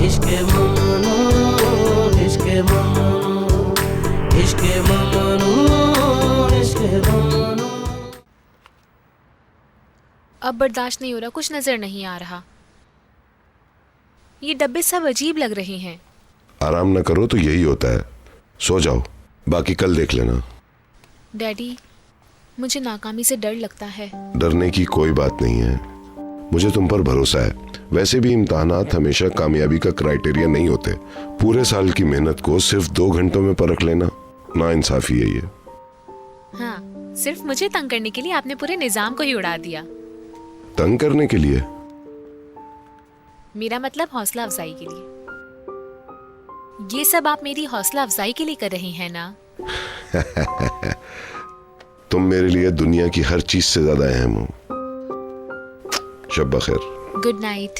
इश्क ममनू, इश्क ममनू, इश्क ममनू, इश्क ममनू। अब बर्दाश्त नहीं हो रहा, कुछ नजर नहीं आ रहा। ये डब्बे सब अजीब लग रहे हैं। आराम न करो तो यही होता है, सो जाओ, बाकी कल देख लेना। डैडी, मुझे नाकामी से डर लगता है। डरने की कोई बात नहीं है, मुझे तुम पर भरोसा है। वैसे भी इम्तहानात हमेशा कामयाबी का क्राइटेरिया नहीं होते। पूरे साल की मेहनत को सिर्फ 2 घंटों में परख लेना नाइंसाफी है ये। हाँ, सिर्फ मुझे तंग करने के लिए आपने पूरे निजाम को ही उड़ा दिया। तंग करने के लिए? मेरा मतलब हौसला अफजाई के लिए। ये सब आप मेरी हौसला अफजाई के लिए कर रही हैं ना? तुम मेरे लिए दुनिया की हर चीज से ज्यादा अहम हो। शब बखैर। Good night.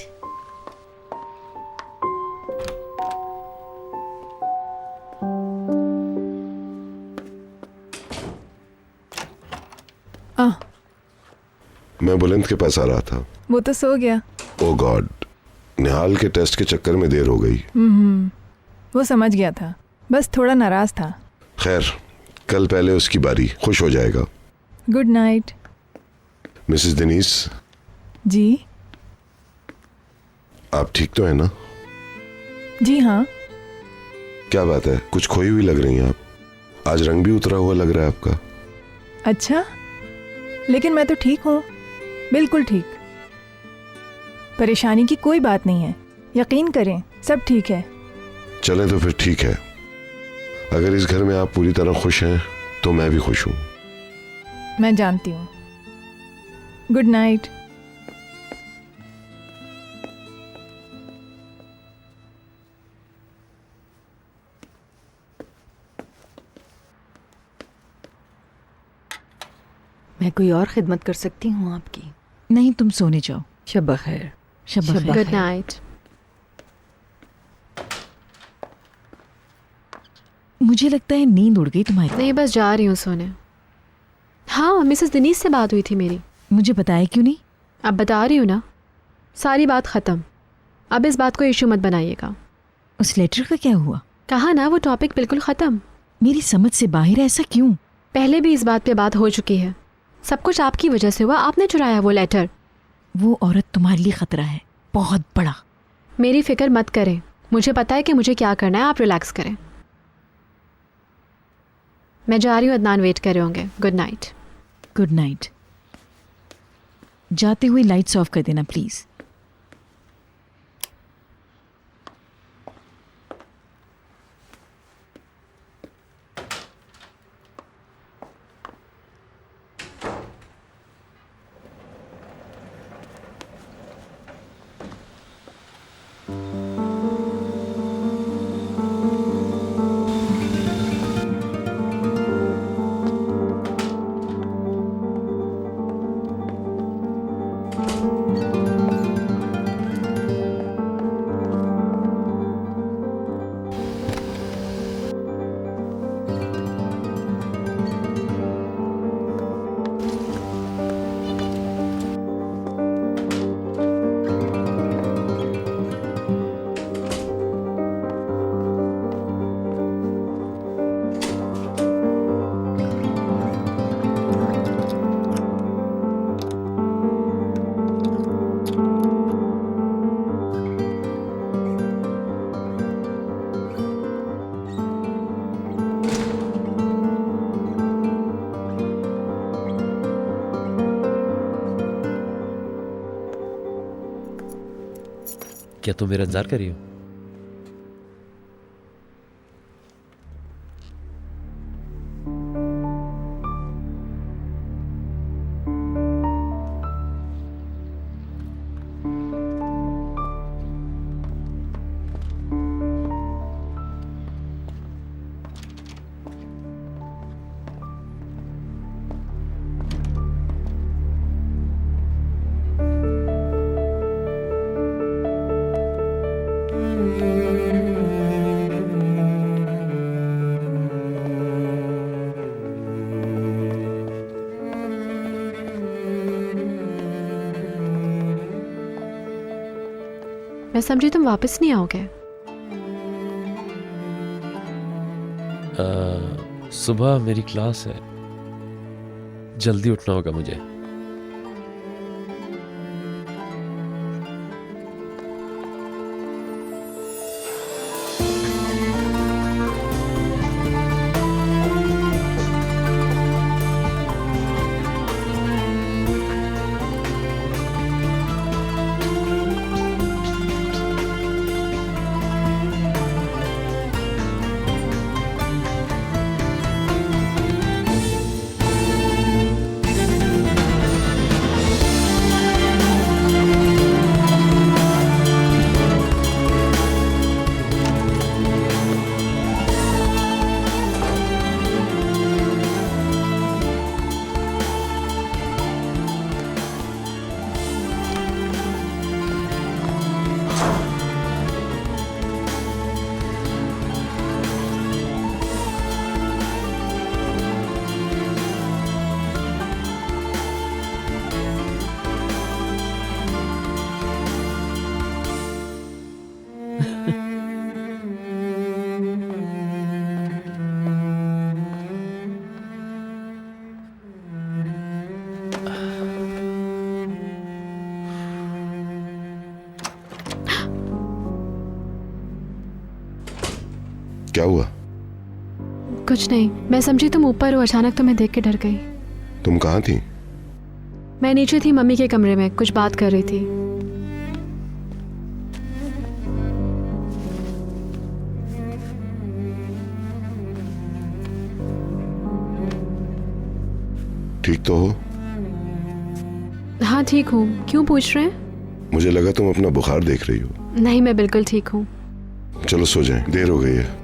मैं बुलंद के पास आ रहा था। वो तो सो गया। ओ गॉड, निहाल के टेस्ट के चक्कर में देर हो गई। वो समझ गया था, बस थोड़ा नाराज था। खैर, कल पहले उसकी बारी, खुश हो जाएगा। Good night. मिसेस दिनीस। जी? आप ठीक तो है ना? जी हाँ। क्या बात है, कुछ खोई हुई लग रही हैं आप। आज रंग भी उतरा हुआ लग रहा है आपका। अच्छा, लेकिन मैं तो ठीक हूँ, बिल्कुल ठीक। परेशानी की कोई बात नहीं है, यकीन करें, सब ठीक है। चलें तो फिर ठीक है। अगर इस घर में आप पूरी तरह खुश हैं तो मैं भी खुश हूँ। मैं जानती हूँ। Good night. मैं कोई और खिदमत कर सकती हूँ आपकी? नहीं, तुम सोने जाओ। शब बखैर। शब बखैर। Good night. मुझे लगता है नींद उड़ गई तुम्हारी। नहीं, बस जा रही हूँ सोने। हाँ, मिसेस दिनीस से बात हुई थी मेरी। मुझे बताया क्यों नहीं? अब बता रही हूँ ना, सारी बात ख़त्म। अब इस बात को इशू मत बनाइएगा। उस लेटर का क्या हुआ? कहा ना, वो टॉपिक बिल्कुल ख़त्म। मेरी समझ से बाहर है, ऐसा क्यों? पहले भी इस बात पे बात हो चुकी है। सब कुछ आपकी वजह से हुआ, आपने चुराया वो लेटर। वो औरत तुम्हारे लिए खतरा है, बहुत बड़ा। मेरी फिक्र मत करें, मुझे पता है कि मुझे क्या करना है। आप रिलैक्स करें। मैं जा रही हूँ, अदनान वेट कर रहे होंगे। Good night. Good night. जाते हुए लाइट्स ऑफ कर देना प्लीज। क्या तुम मेरा इंतजार कर रही हो? मैं समझी तुम वापस नहीं आओगे। सुबह मेरी क्लास है, जल्दी उठना होगा मुझे। क्या हुआ? कुछ नहीं, मैं समझी तुम ऊपर हो, अचानक तुम्हें देख के डर गई। तुम कहाँ थी? मैं नीचे थी मम्मी के कमरे में, कुछ बात कर रही थी। ठीक तो हो? हाँ ठीक हूँ, क्यों पूछ रहे हैं? मुझे लगा तुम अपना बुखार देख रही हो। नहीं, मैं बिल्कुल ठीक हूँ। चलो सो जाएं, देर हो गई है।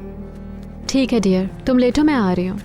ठीक है डियर, तुम लेटो, मैं आ रही हूँ।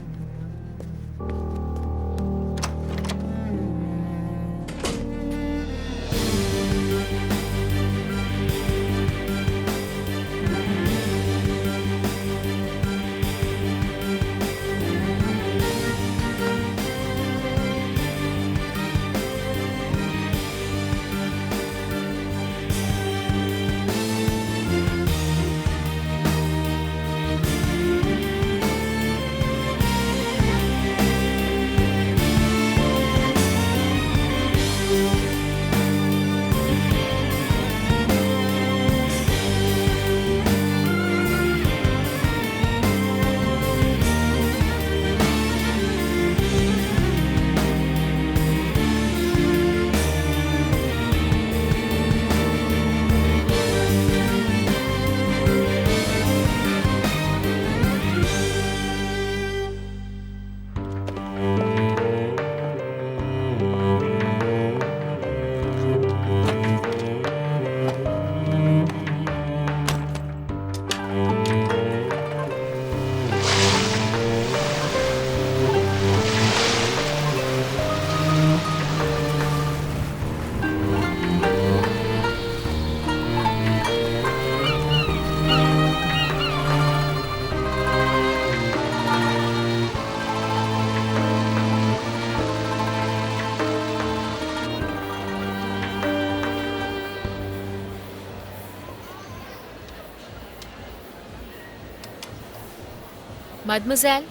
मदमज़ेल,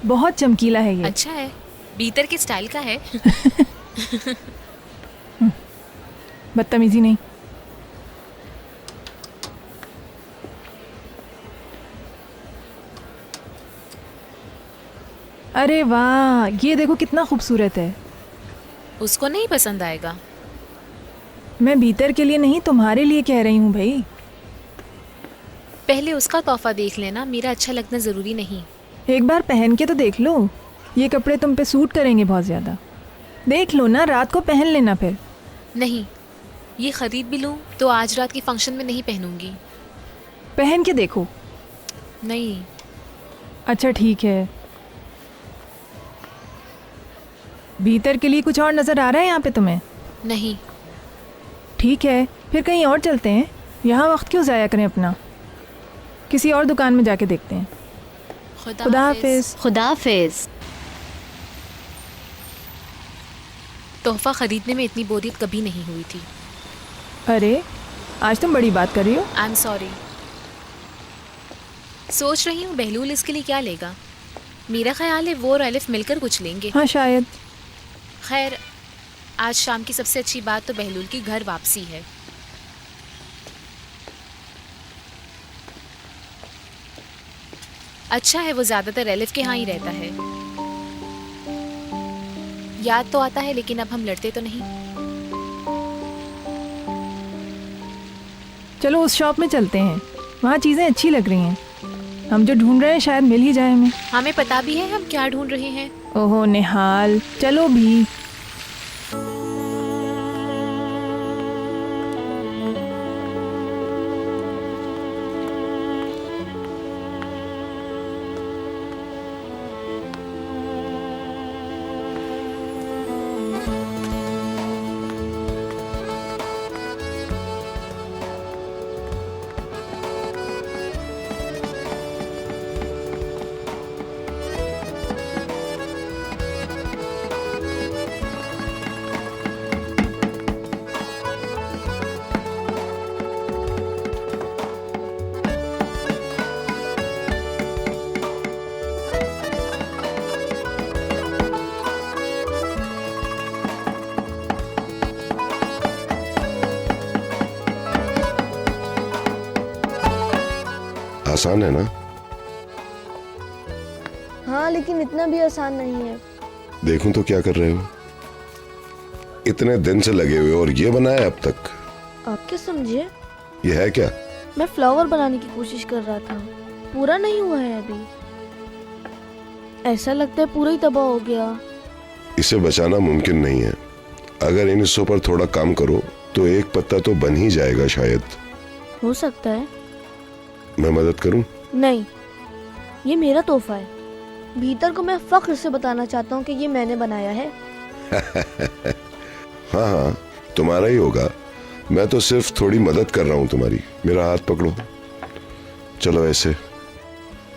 बहुत चमकीला है ये। अच्छा है, भीतर के स्टाइल का है। बदतमीजी नहीं। अरे वाह, ये देखो कितना खूबसूरत है। उसको नहीं पसंद आएगा। मैं भीतर के लिए नहीं, तुम्हारे लिए कह रही हूँ भाई। पहले उसका तोहफा देख लेना, मेरा अच्छा लगना ज़रूरी नहीं। एक बार पहन के तो देख लो, ये कपड़े तुम पे सूट करेंगे बहुत ज़्यादा। देख लो ना, रात को पहन लेना फिर। नहीं, ये ख़रीद भी लूँ तो आज रात के फंक्शन में नहीं पहनूंगी। पहन के देखो। नहीं। अच्छा ठीक है। भीतर के लिए कुछ और नज़र आ रहा है यहाँ पे तुम्हें? नहीं। ठीक है, फिर कहीं और चलते हैं। यहाँ वक्त क्यों ज़ाया करें अपना, किसी और दुकान में जाके देखते हैं। खुदा हाफिज़। खुदा हाफिज़। तोहफा ख़रीदने में इतनी बोरियत कभी नहीं हुई थी। अरे आज तुम बड़ी बात कर रही हो। आई एम सॉरी, सोच रही हूँ बहलूल इसके लिए क्या लेगा। मेरा ख्याल है वो और अलिफ मिलकर कुछ लेंगे। हाँ शायद। खैर, आज शाम की सबसे अच्छी बात तो बहलूल की घर वापसी है। अच्छा है वो ज्यादातर अलिफ के यहाँ ही रहता है। याद तो आता है लेकिन अब हम लड़ते तो नहीं। चलो उस शॉप में चलते हैं, वहाँ चीज़ें अच्छी लग रही हैं। हम जो ढूंढ रहे हैं शायद मिल ही जाए हमें। हमें पता भी है हम क्या ढूंढ रहे हैं। ओहो निहाल, चलो भी। आसान है ना? हाँ, लेकिन इतना भी आसान नहीं है। देखूं तो क्या कर रहे हो? इतने दिन से लगे हुए और ये बनाया अब तक? आप क्या समझे? ये है क्या? मैं फ्लावर बनाने की कोशिश कर रहा था, पूरा नहीं हुआ है अभी। ऐसा लगता है पूरा ही तबाह हो गया। इसे बचाना मुमकिन नहीं है। अगर इन हिस्सों पर थोड़ा काम करो तो एक पत्ता तो बन ही जाएगा शायद। हो सकता है। मैं मदद करूं? नहीं, ये मेरा तोहफा है। भीतर को मैं फख्र से बताना चाहता हूँ कि ये मैंने बनाया है। हाँ हाँ, तुम्हारा ही होगा। मैं तो सिर्फ थोड़ी मदद कर रहा हूँ तुम्हारी। मेरा हाथ पकड़ो। चलो ऐसे।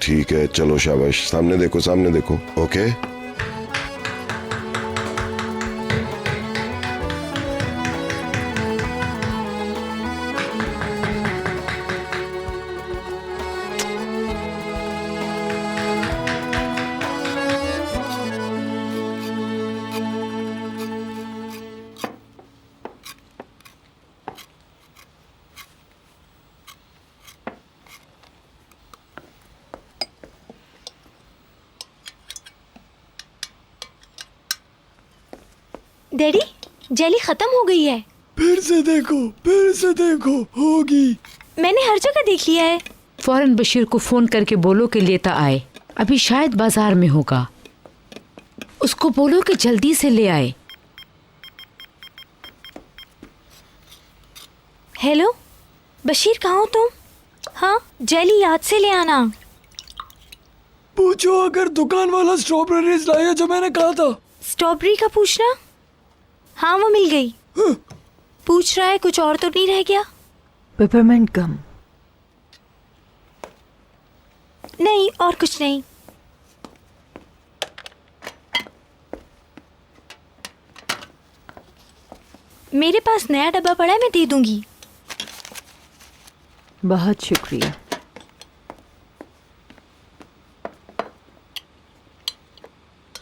ठीक है, चलो शाबाश। सामने देखो, सामने देखो। ओके। डैडी, जेली खत्म हो गई है। फिर से देखो, होगी। मैंने हर जगह देख लिया है। फौरन बशीर को फोन करके बोलो कि लेता आए। अभी शायद बाजार में होगा। उसको बोलो कि जल्दी से ले आए। हेलो बशीर, कहाँ हो तुम? हाँ, जेली याद से ले आना। पूछो अगर दुकान वाला स्ट्रॉबेरीज लाया जो मैंने कहा था। स्ट्रॉबेरी का पूछना? हाँ, वो मिल गई। पूछ रहा है कुछ और तो नहीं रह गया? पेपरमेंट गम। नहीं, और कुछ नहीं। मेरे पास नया डब्बा पड़ा है, मैं दे दूंगी। बहुत शुक्रिया।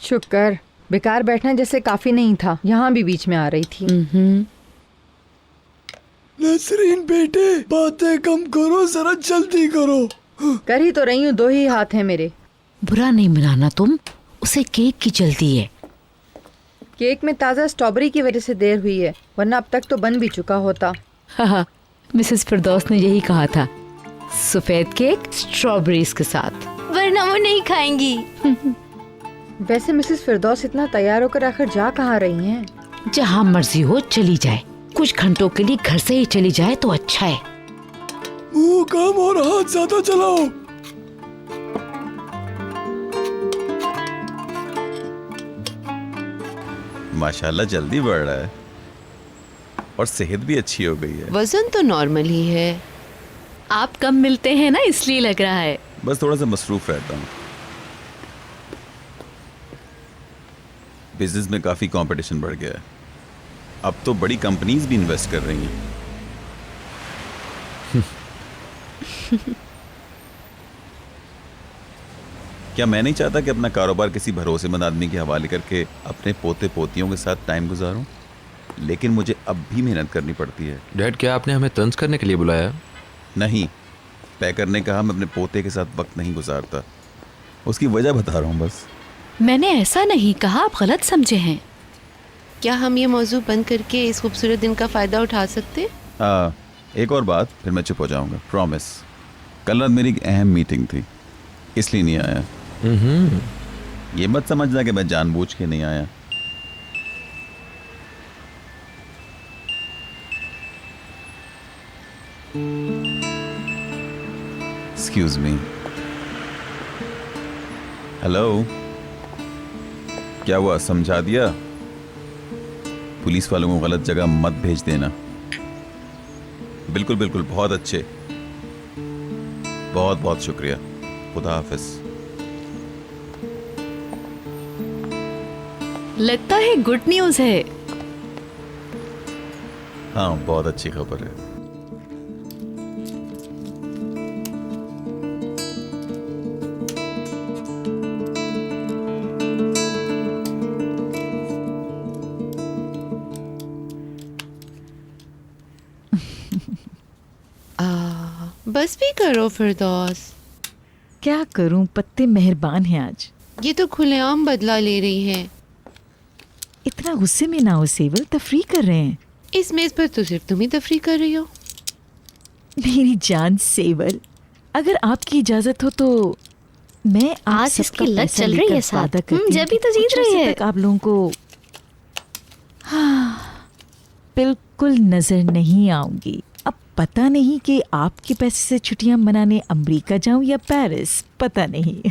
शुक्र, बेकार बैठना जैसे काफी नहीं था। यहाँ भी बीच में आ रही थी। नसरीन बेटे, बातें कम करो, जरा जल्दी करो। कर ही तो रही हूँ, 2 ही हाथ हैं मेरे। बुरा नहीं मनाना तुम, उसे केक की जल्दी है। केक में ताज़ा स्ट्रॉबेरी की वजह से देर हुई है, वरना अब तक तो बन भी चुका होता। हाँ, मिसेस फिरदौस ने यही कहा था, सफेद केक स्ट्रॉबेरीज के साथ। वरना वो नहीं खाएंगी। वैसे मिसेस फिरदौस इतना तैयार होकर आखिर जा कहाँ रही हैं? जहाँ मर्जी हो चली जाए, कुछ घंटों के लिए घर से ही चली जाए तो अच्छा है। मुंह कम और हाथ ज्यादा चलाओ। माशाल्लाह जल्दी बढ़ रहा है और सेहत भी अच्छी हो गई है। वजन तो नॉर्मल ही है। आप कम मिलते हैं ना, इसलिए लग रहा है। बस थोड़ा सा मसरूफ रहता हूँ। बिजनेस में काफी कंपटीशन बढ़ गया है। अब तो बड़ी कंपनीज भी इन्वेस्ट कर रही हैं। क्या मैं नहीं चाहता कि अपना कारोबार किसी भरोसेमंद आदमी के हवाले करके अपने पोते पोतियों के साथ टाइम गुजारूं? लेकिन मुझे अब भी मेहनत करनी पड़ती है। डैड, क्या आपने हमें तंज करने के लिए बुलाया? नहीं, तय करने कहा मैं अपने पोते के साथ वक्त नहीं गुजारता। उसकी वजह बता रहा हूँ बस। मैंने ऐसा नहीं कहा, आप गलत समझे हैं। क्या हम ये मौजू बंद करके इस खूबसूरत दिन का फ़ायदा उठा सकते? एक और बात, फिर मैं चुप हो जाऊँगा, प्रॉमिस। कल रात मेरी एक अहम मीटिंग थी, इसलिए नहीं आया। ये मत समझना कि मैं जानबूझ के नहीं आया। Excuse me. हेलो, क्या हुआ, समझा दिया? पुलिस वालों को गलत जगह मत भेज देना। बिल्कुल बिल्कुल, बहुत अच्छे, बहुत बहुत शुक्रिया। खुदा हाफिज। लगता है गुड न्यूज़ है। हाँ, बहुत अच्छी खबर है। बस भी करो फिरदौस। क्या करूं, पत्ते मेहरबान हैं आज। ये तो खुलेआम बदला ले रही है। इतना गुस्से में ना हो सेवल, तफरी कर रहे हैं। इस मेज पर तो सिर्फ तुम ही तफरी कर रही हो। मेरी जान सेवल, अगर आपकी इजाजत हो तो मैं आज इसकी लत चल रही है साथ। जब भी तो जीत रही है। आप लोगों को बिल्कुल नजर नहीं आऊंगी। अब पता नहीं कि आपके पैसे से छुट्टियां मनाने अमेरिका जाऊं या पेरिस, पता नहीं।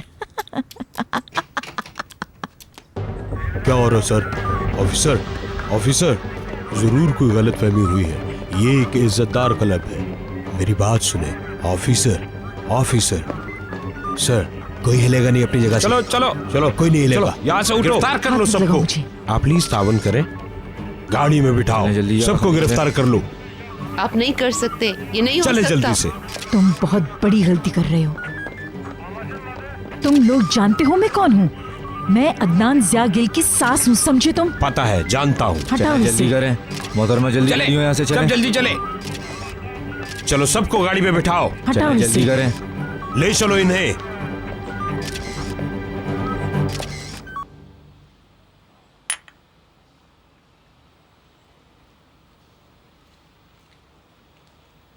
क्या हो रहा सर? ऑफिसर, ऑफिसर, जरूर कोई गलत फहमी हुई है। ये एक इज्जतदार क्लब है, मेरी बात सुने। ऑफिसर, ऑफिसर, सर, कोई हिलेगा नहीं अपनी जगह से। चलो चलो चलो, कोई नहीं हिलेगा। यहाँ से उठो। गिरफ्तार कर लो सबको। आप प्लीज तावन करें, गाड़ी में बिठाओ, जल्दी सबको गिरफ्तार कर लो। आप नहीं कर सकते, ये नहीं हो चले सकता। जल्दी से। तुम बहुत बड़ी गलती कर रहे हो। तुम लोग जानते हो मैं कौन हूँ? मैं अदनान ज़िया गिल की सास हूँ, समझे तुम? पता है, जानता हूँ। हटाओ जल्दी इसे। करें मोहतरमा, जल्दी चले, यहाँ से चलें। जल्दी चले। चलो, सबको गाड़ी में बिठाओ। हटाओ जल्दी इसे। करें। ले चलो इन्हें।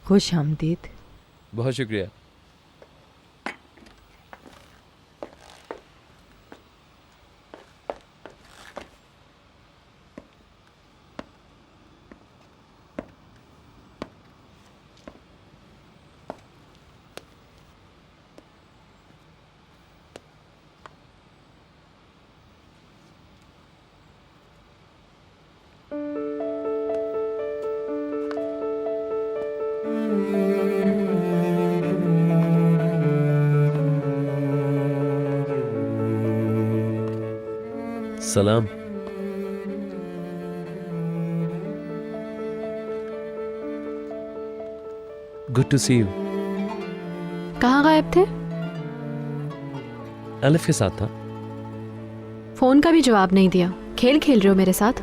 खुश आमदीद। बहुत शुक्रिया। सलाम। Good to see you. कहाँ गायब थे? अलिफ के साथ था। फोन का भी जवाब नहीं दिया। खेल खेल रहे हो मेरे साथ?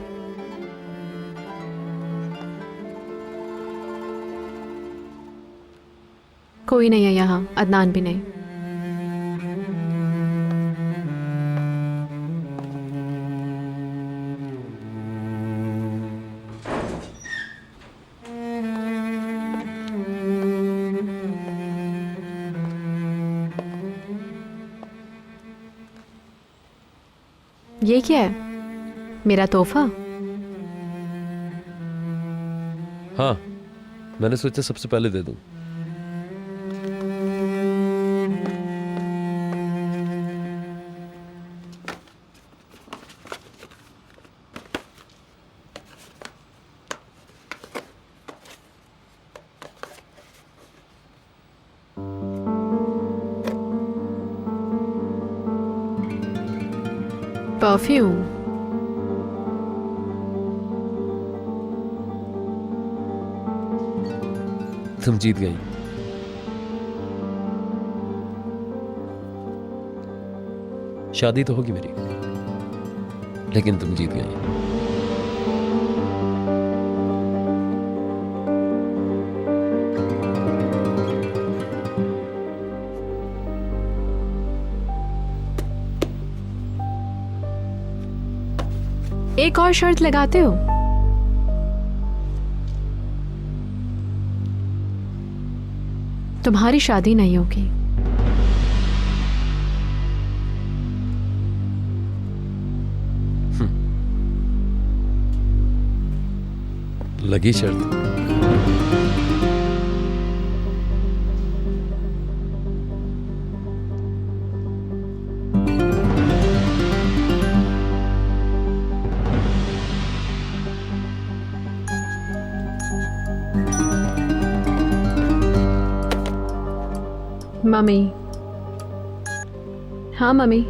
कोई नहीं है यहाँ, अदनान भी नहीं। ये क्या है? मेरा तोहफा? हाँ, मैंने सोचा सबसे पहले दे दूं। परफ्यूम। तुम जीत गई। शादी तो होगी मेरी, लेकिन तुम जीत गई। एक और शर्त लगाते हो? तुम्हारी शादी नहीं होगी। लगी शर्त। मम्मी। हाँ मम्मी।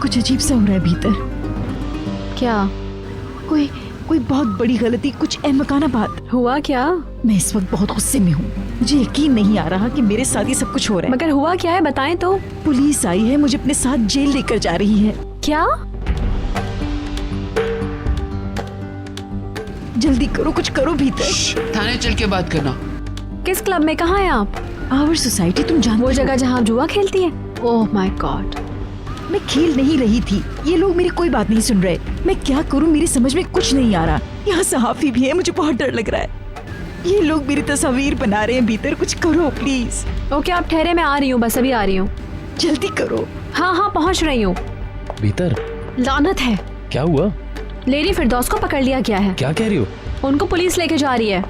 कुछ अजीब सा हो रहा है भीतर। क्या? कोई बहुत बड़ी गलती, कुछ अहमकाना बात। हुआ क्या? मैं इस वक्त बहुत गुस्से में हूँ। मुझे यकीन नहीं आ रहा कि मेरे साथ ये सब कुछ हो रहा है। मगर हुआ क्या है, बताएं तो। पुलिस आई है, मुझे अपने साथ जेल लेकर जा रही है। क्या? जल्दी करो, कुछ करो भीतर। थाने चल के बात करना। किस क्लब में? कहाँ हैं आप? आवर सोसाइटी, तुम जानते हो? वो जगह जहाँ जुआ खेलती है? Oh my God. मैं खेल नहीं रही थी, ये लोग मेरी कोई बात नहीं सुन रहे। मैं क्या करूं, मेरी समझ में कुछ नहीं आ रहा। यहाँ सहाफी भी है, मुझे बहुत डर लग रहा है। ये लोग मेरी तस्वीर बना रहे हैं। भीतर कुछ करो प्लीज। ओके आप ठहरे, मैं आ रही हूँ, बस अभी आ रही हूँ। जल्दी करो। हाँ पहुँच रही हूँ। भीतर लानत है। क्या हुआ? लेडी फिरदौस को पकड़ लिया गया है। क्या कह रही हो? उनको पुलिस लेके जा रही है।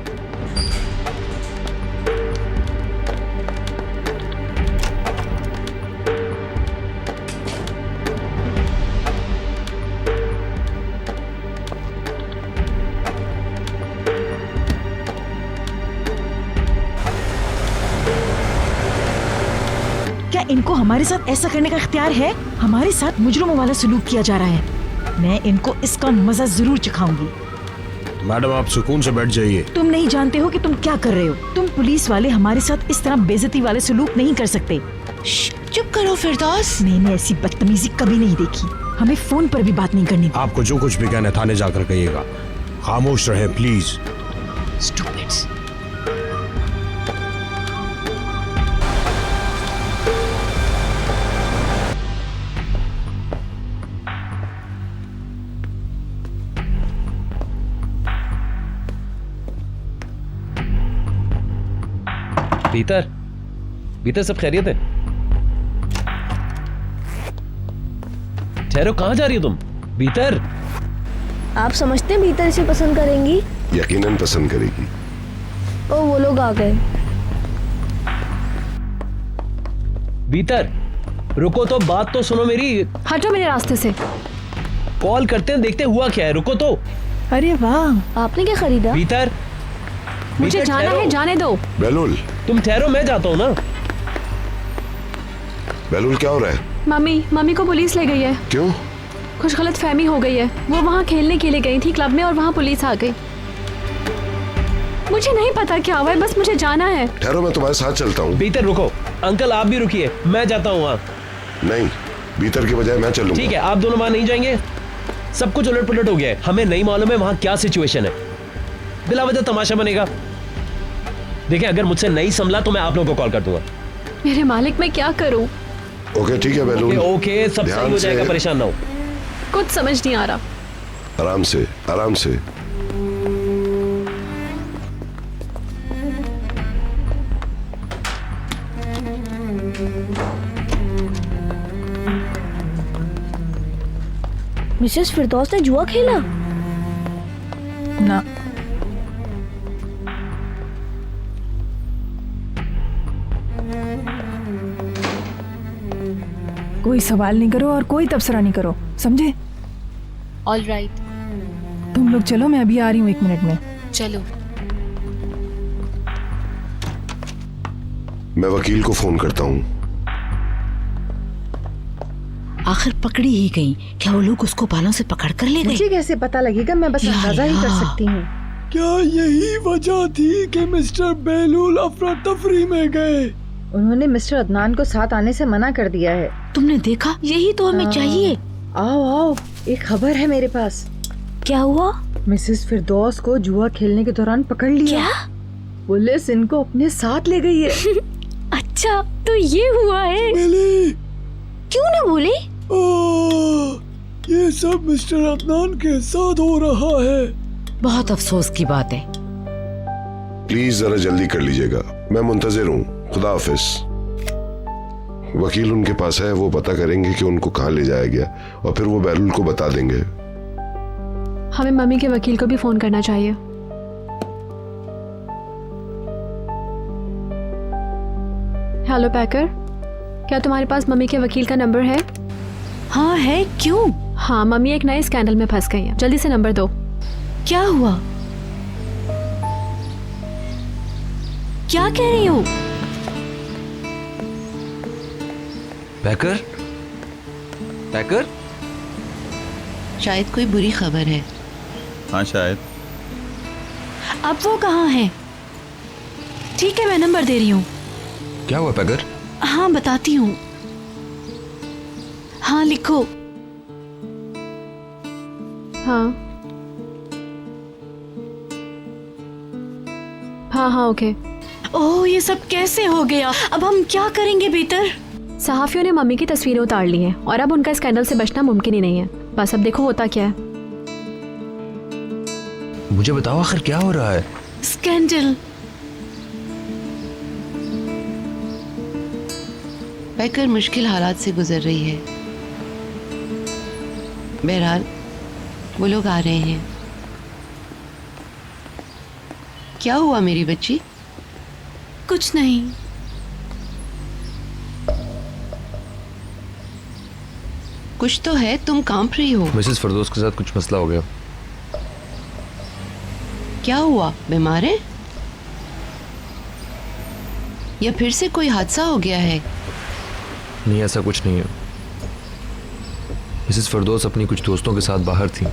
क्या इनको हमारे साथ ऐसा करने का इख्तियार है? हमारे साथ मुजरिमों वाला सलूक किया जा रहा है। मैं इनको इसका मजा जरूर चखाऊंगी। मैडम आप सुकून से बैठ जाइए। तुम नहीं जानते हो कि तुम क्या कर रहे हो। तुम पुलिस वाले हमारे साथ इस तरह बेइज्जती वाले सलूक नहीं कर सकते। चुप करो फिरदौस। मैंने ऐसी बदतमीजी कभी नहीं देखी। हमें फोन पर भी बात नहीं करनी। आपको जो कुछ भी कहना है थाने जाकर कहिएगा। खामोश रहे प्लीज। स्टूपिड्स। भीतर सब खैरियत है? ठहरो, कहाँ जा रही हो तुम? भीतर। आप समझते हैं भीतर इसे पसंद करेंगी? यकीनन पसंद करेगी। ओ वो लोग आ गए। भीतर रुको तो, बात तो सुनो मेरी। हटो मेरे रास्ते से। कॉल करते हैं, देखते हुआ क्या है। रुको तो। अरे वाह, आपने क्या खरीदा? भीतर मुझे जाना है, जाने दो। बेलुल तुम ठहरो, मैं जाता हूँ ना। बेलुल क्या हो रहा है? मम्मी को पुलिस ले गई है। क्यों? कुछ गलत फहमी हो गई है। वो वहाँ खेलने के लिए गई थी क्लब में और वहाँ पुलिस आ गई। मुझे नहीं पता क्या हुआ है, बस मुझे जाना है। ठहरो, मैं तुम्हारे साथ चलता हूँ। भीतर रुको। अंकल आप भी रुकिए, मैं जाता हूँ वहाँ। नहीं, भीतर के बजाय मैं चलूंगा। ठीक है, आप दोनों वहाँ नहीं जाएंगे? सब कुछ उलट पुलट हो गया है। हमें नहीं मालूम है वहाँ क्या सिचुएशन है। बिला वजह तमाशा बनेगा। देखिए अगर मुझसे नहीं संभला तो मैं आप लोगों को कॉल कर दूंगा। मेरे मालिक मैं क्या करूं? ओके ठीक है बेलून। ओके सब सही हो जाएगा, परेशान ना हो। कुछ समझ नहीं आ रहा। आराम से आराम से। मिसेस फिरदौस ने जुआ खेला? ना। कोई सवाल नहीं करो और कोई तबसरा नहीं करो, समझे? All right. तुम लोग चलो, मैं अभी आ रही हूँ 1 मिनट में। चलो। मैं वकील को फोन करता हूँ। आखिर पकड़ी ही गई। क्या वो लोग उसको बालों से पकड़ कर ले गए? मुझे कैसे पता लगेगा? मैं बस अंदाजा ही कर सकती हूँ। क्या यही वजह थी कि मिस्टर बेलूल अफरा तफरी में गए? उन्होंने मिस्टर अदनान को साथ आने से मना कर दिया है। तुमने देखा, यही तो हमें चाहिए। आओ आओ, एक खबर है मेरे पास। क्या हुआ? मिसेस फिरदौस को जुआ खेलने के दौरान पकड़ लिया। क्या? पुलिस इनको अपने साथ ले गई है। अच्छा, तो ये हुआ है। क्यों ना बोले? ये सब मिस्टर अदनान के साथ हो रहा है। बहुत अफसोस की बात है। प्लीज जरा जल्दी कर लीजिएगा, मैं मुंतजिर हूँ। खुदा हाफिज। वकील उनके पास है, वो पता करेंगे कि उनको कहाँ ले जाया गया और फिर वो बैरुल को बता देंगे। हमें मम्मी के वकील को भी फोन करना चाहिए। हेलो पैकर, क्या तुम्हारे पास मम्मी के वकील का नंबर है? हाँ है, क्यों? हाँ, मम्मी एक नए स्कैंडल में फंस गई है, जल्दी से नंबर दो। क्या हुआ? क्या कह रही हो? पैकर? पैकर? शायद कोई बुरी खबर है। हाँ शायद। अब वो कहाँ है? ठीक है, मैं नंबर दे रही हूँ। क्या हुआ पैकर? हाँ बताती हूँ। हाँ लिखो। हाँ हाँ हाँ ओके। ओह, ये सब कैसे हो गया? अब हम क्या करेंगे बेहतर? सहाफियों ने मम्मी की तस्वीरें उतार ली हैं और अब उनका स्कैंडल से बचना मुमकिन ही नहीं है। बस अब देखो होता क्या है। मुझे बताओ आखिर क्या हो रहा है? स्कैंडल। पैकर मुश्किल हालात से गुजर रही है। बहरहाल वो लोग आ रहे हैं। क्या हुआ मेरी बच्ची? कुछ नहीं। कुछ तो है, तुम कांप रही हो। मिसेस फिरदौस के साथ कुछ मसला हो गया। क्या हुआ? बीमार है या फिर से कोई हादसा हो गया है? नहीं, ऐसा कुछ नहीं है। मिसेस फिरदौस अपनी कुछ दोस्तों के साथ बाहर थी।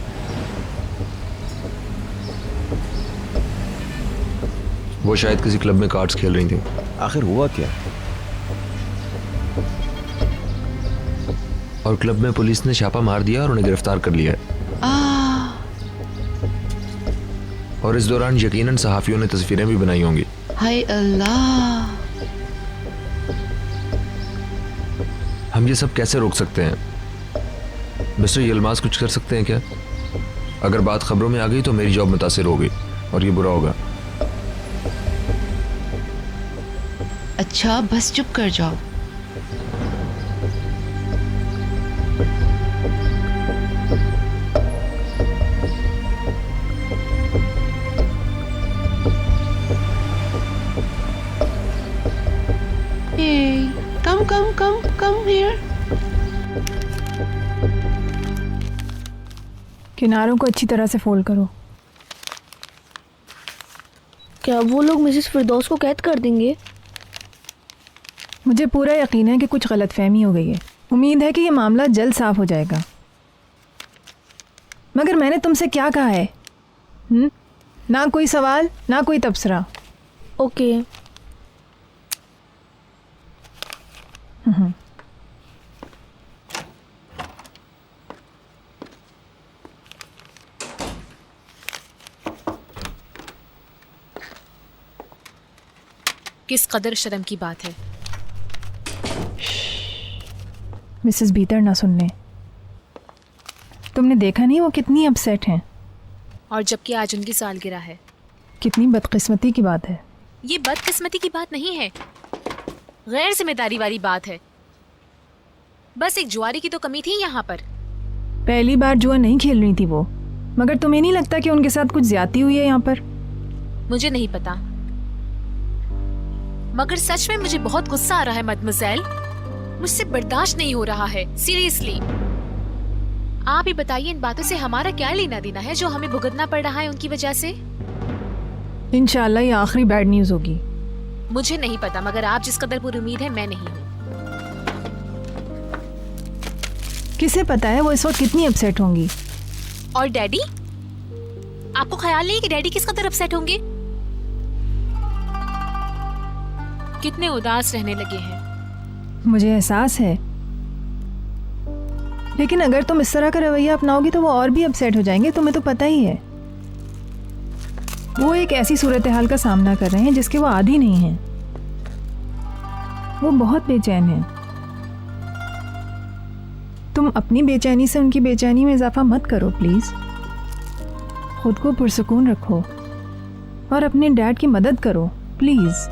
वो शायद किसी क्लब में कार्ड्स खेल रही थी। आखिर हुआ क्या? और क्लब में पुलिस ने छापा मार दिया और उन्हें गिरफ्तार कर लिया है। और इस दौरान यकीनन सहाफियों ने तस्वीरें भी बनाई होंगी। हाय अल्लाह, हम ये सब कैसे रोक सकते हैं? मिस्टर यलमास कुछ कर सकते हैं क्या? अगर बात खबरों में आ गई तो मेरी जॉब मुतासिर होगी और ये बुरा होगा। अच्छा बस चुप कर जाओ। Hey, come here. किनारों को अच्छी तरह से फोल्ड करो। क्या वो लोग मिसेस फिरदौस को कैद कर देंगे? मुझे पूरा यकीन है कि कुछ गलतफहमी हो गई है। उम्मीद है कि ये मामला जल्द साफ हो जाएगा। मगर मैंने तुमसे क्या कहा है? ना कोई सवाल, ना कोई तबसरा। ओके। किस कदर शर्म की बात है। मिसेस बीतर ना सुनने। तुमने देखा नहीं वो कितनी अपसेट हैं? और जबकि आज उनकी सालगिरह है। कितनी बदकिस्मती की बात है। ये बदकिस्मती की बात नहीं है, गैर जिम्मेदारी वाली बात है। बस एक जुआरी की तो कमी थी यहाँ पर। पहली बार जुआ नहीं खेल रही थी वो, मगर तुम्हें नहीं लगता कि उनके साथ कुछ ज्यादती हुई है यहाँ पर? मुझे नहीं पता, मगर सच में मुझे बहुत गुस्सा आ रहा है मदमज़ेल। मुझसे बर्दाश्त नहीं हो रहा है, सीरियसली। आप ही बताइए, इन बातों से हमारा क्या लेना देना है जो हमें भुगतना पड़ रहा है उनकी वजह से? इंशाल्लाह ये आखिरी बैड न्यूज़ होगी। मुझे नहीं पता, मगर आप जिस कदर पूरी उम्मीद है मैं नहीं हूँ। किसे पता है वो इस वक्त कितनी अपसेट होंगी। और डैडी? आपको ख्याल नहीं है कि डैडी किस कदर अपसेट होंगे? कितने उदास रहने लगे हैं। मुझे एहसास है, लेकिन अगर तुम इस तरह का रवैया अपनाओगी तो वो और भी अपसेट हो जाएंगे, तुम्हें तो पता ही है। वो एक ऐसी सूरत हाल का सामना कर रहे हैं जिसके वो आदी नहीं हैं। वो बहुत बेचैन हैं। तुम अपनी बेचैनी से उनकी बेचैनी में इजाफा मत करो प्लीज। खुद को पुरसुकून रखो और अपने डैड की मदद करो प्लीज।